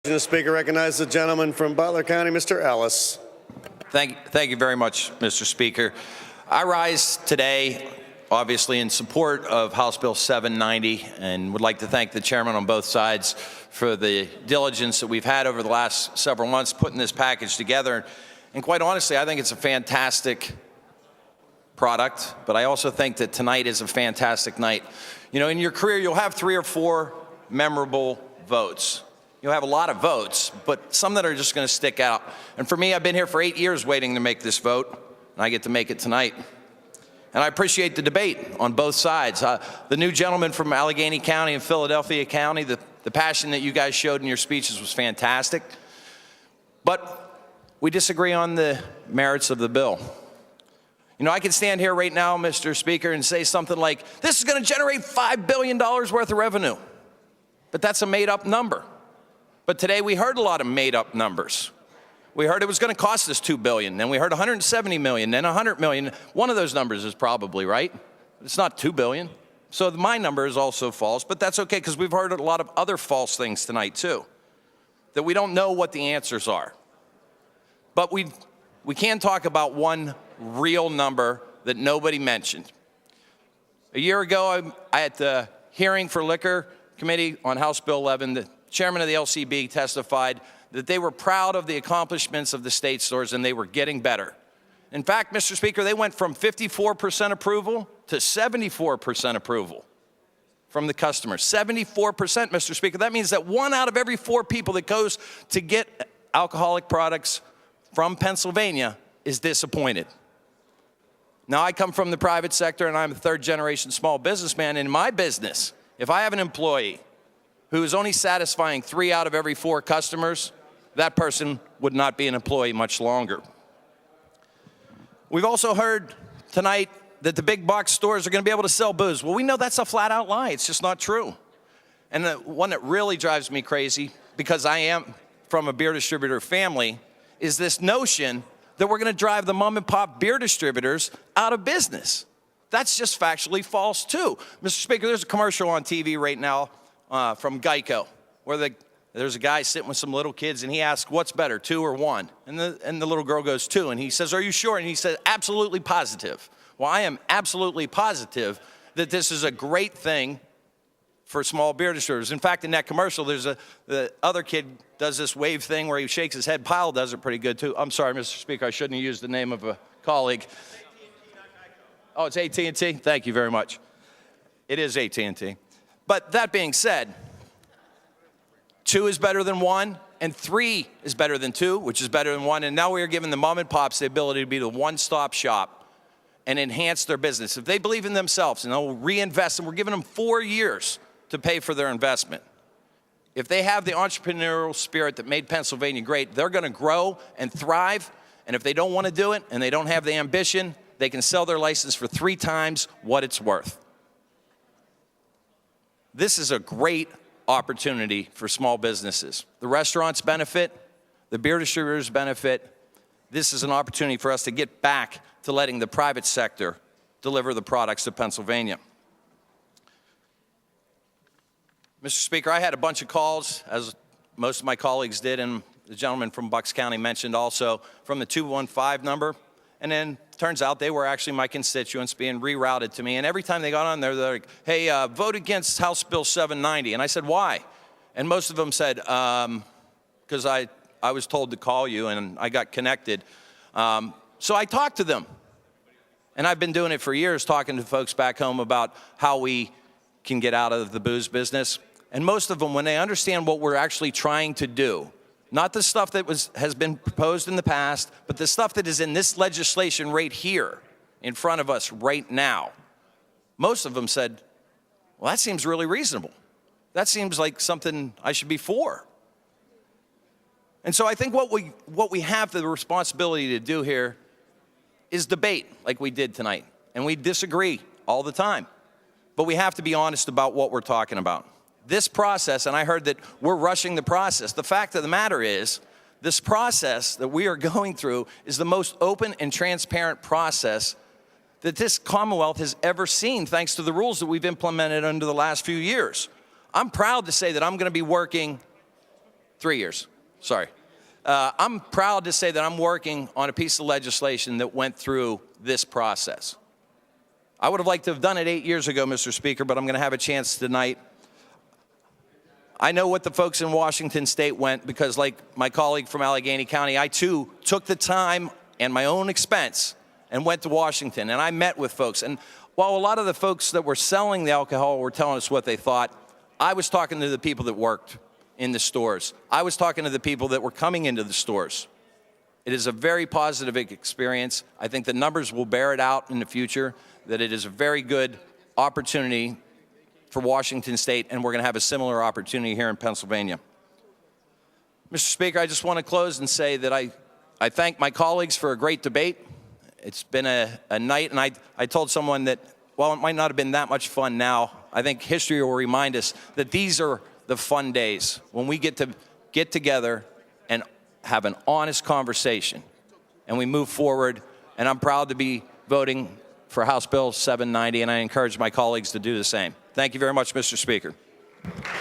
The Speaker recognizes the gentleman from Butler County, Mr. Ellis. Thank you very much, Mr. Speaker. I rise today, obviously, in support of House Bill 790, and would like to thank the chairman on both sides for the diligence that we've had over the last several months putting this package together. And quite honestly, I think it's a fantastic product, but I also think that tonight is a fantastic night. You know, in your career, you'll have 3 or 4 memorable votes. You'll have a lot of votes, but some that are just going to stick out. And for me, I've been here for 8 years waiting to make this vote, and I get to make it tonight. And I appreciate the debate on both sides. The new gentleman from Allegheny County and Philadelphia County, the passion that you guys showed in your speeches was fantastic. But we disagree on the merits of the bill. You know, I can stand here right now, Mr. Speaker, and say something like, this is going to generate $5 billion worth of revenue. But that's a made-up number. But today we heard a lot of made-up numbers. We heard it was going to cost us $2 billion, then we heard $170 million, then $100 million. One of those numbers is probably right. It's not $2 billion. So my number is also false, but that's okay because we've heard a lot of other false things tonight too, that we don't know what the answers are. But we can talk about one real number that nobody mentioned. A year ago, I at the hearing for Liquor Committee on House Bill 11, the chairman of the LCB testified that they were proud of the accomplishments of the state stores and they were getting better. In fact, Mr. Speaker, they went from 54% approval to 74% approval from the customers. 74%, Mr. Speaker. That means that 1 out of every 4 people that goes to get alcoholic products from Pennsylvania is disappointed. Now, I come from the private sector and I'm a 3rd-generation small businessman. In my business, if I have an employee who is only satisfying 3 out of every 4 customers, that person would not be an employee much longer. We've also heard tonight that the big box stores are going to be able to sell booze. Well, we know that's a flat-out lie. It's just not true. And the one that really drives me crazy, because I am from a beer distributor family, is this notion that we're going to drive the mom-and-pop beer distributors out of business. That's just factually false, too. Mr. Speaker, there's a commercial on TV right now from Geico, where there's a guy sitting with some little kids, and he asks, what's better, 2 or 1? And the little girl goes, 2. And he says, are you sure? And he says, absolutely positive. Well, I am absolutely positive that this is a great thing for small beer distributors. In fact, in that commercial, the other kid does this wave thing where he shakes his head. Pyle does it pretty good, too. I'm sorry, Mr. Speaker, I shouldn't have used the name of a colleague. Oh, it's AT&T? Thank you very much. It is AT&T. But that being said, 2 is better than 1, and 3 is better than 2, which is better than 1. And now we are giving the mom and pops the ability to be the one-stop shop and enhance their business. If they believe in themselves and they'll reinvest, and we're giving them 4 years to pay for their investment. If they have the entrepreneurial spirit that made Pennsylvania great, they're going to grow and thrive. And if they don't want to do it and they don't have the ambition, they can sell their license for 3 times what it's worth. This is a great opportunity for small businesses. The restaurants benefit, the beer distributors benefit. This is an opportunity for us to get back to letting the private sector deliver the products to Pennsylvania. Mr. Speaker, I had a bunch of calls, as most of my colleagues did, and the gentleman from Bucks County mentioned also, from the 215 number. And then turns out they were actually my constituents being rerouted to me. And every time they got on there, they're like, hey, vote against House Bill 790. And I said, why? And most of them said, because I was told to call you and I got connected. So I talked to them. And I've been doing it for years, talking to folks back home about how we can get out of the booze business. And most of them, when they understand what we're actually trying to do, not the stuff that has been proposed in the past, but the stuff that is in this legislation right here in front of us right now. Most of them said, well, that seems really reasonable. That seems like something I should be for. And so I think what we have the responsibility to do here is debate like we did tonight. And we disagree all the time. But we have to be honest about what we're talking about. This process, and I heard that we're rushing the process. The fact of the matter is, this process that we are going through is the most open and transparent process that this Commonwealth has ever seen, thanks to the rules that we've implemented under the last few years. I'm proud to say that I'm going to be working 3 years, sorry. I'm proud to say that I'm working on a piece of legislation that went through this process. I would have liked to have done it 8 years ago, Mr. Speaker, but I'm going to have a chance tonight. I know what the folks in Washington State went because, like my colleague from Allegheny County, I too took the time and my own expense and went to Washington, and I met with folks. And while a lot of the folks that were selling the alcohol were telling us what they thought, I was talking to the people that worked in the stores. I was talking to the people that were coming into the stores. It is a very positive experience. I think the numbers will bear it out in the future, that it is a very good opportunity for Washington State, and we're going to have a similar opportunity here in Pennsylvania. Mr. Speaker, I just want to close and say that I thank my colleagues for a great debate. It's been a night, and I told someone that while it might not have been that much fun now, I think history will remind us that these are the fun days when we get to get together and have an honest conversation, and we move forward. And I'm proud to be voting for House Bill 790, and I encourage my colleagues to do the same. Thank you very much, Mr. Speaker.